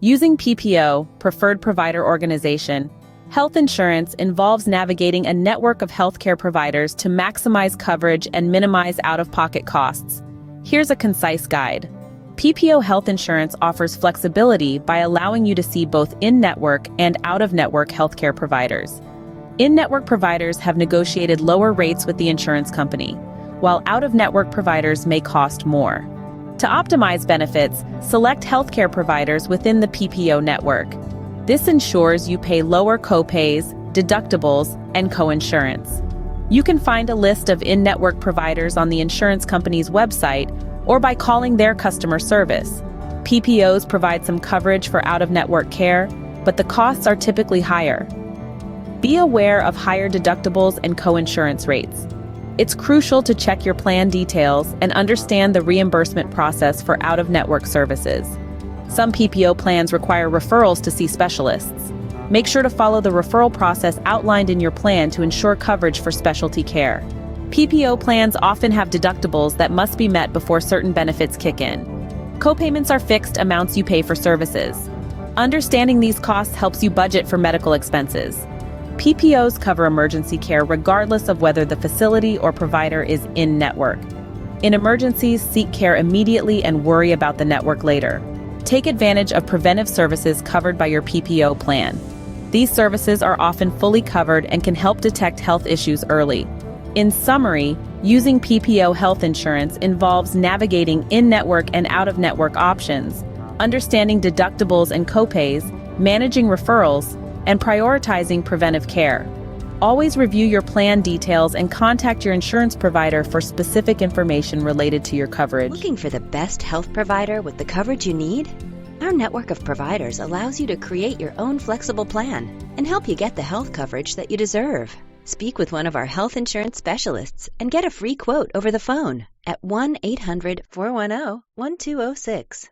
Using PPO, Preferred Provider Organization, health insurance involves navigating a network of healthcare providers to maximize coverage and minimize out-of-pocket costs. Here's a concise guide. PPO health insurance offers flexibility by allowing you to see both in-network and out-of-network healthcare providers. In-network providers have negotiated lower rates with the insurance company, while out-of-network providers may cost more. To optimize benefits, select healthcare providers within the PPO network. This ensures you pay lower copays, deductibles, and coinsurance. You can find a list of in-network providers on the insurance company's website or by calling their customer service. PPOs provide some coverage for out-of-network care, but the costs are typically higher. Be aware of higher deductibles and coinsurance rates. It's crucial to check your plan details and understand the reimbursement process for out-of-network services. Some PPO plans require referrals to see specialists. Make sure to follow the referral process outlined in your plan to ensure coverage for specialty care. PPO plans often have deductibles that must be met before certain benefits kick in. Copayments are fixed amounts you pay for services. Understanding these costs helps you budget for medical expenses. PPOs cover emergency care regardless of whether the facility or provider is in-network. In emergencies, seek care immediately and worry about the network later. Take advantage of preventive services covered by your PPO plan. These services are often fully covered and can help detect health issues early. In summary, using PPO health insurance involves navigating in-network and out-of-network options, understanding deductibles and copays, managing referrals, and prioritizing preventive care. Always review your plan details and contact your insurance provider for specific information related to your coverage. Looking for the best health provider with the coverage you need? Our network of providers allows you to create your own flexible plan and help you get the health coverage that you deserve. Speak with one of our health insurance specialists and get a free quote over the phone at 1-800-410-1206.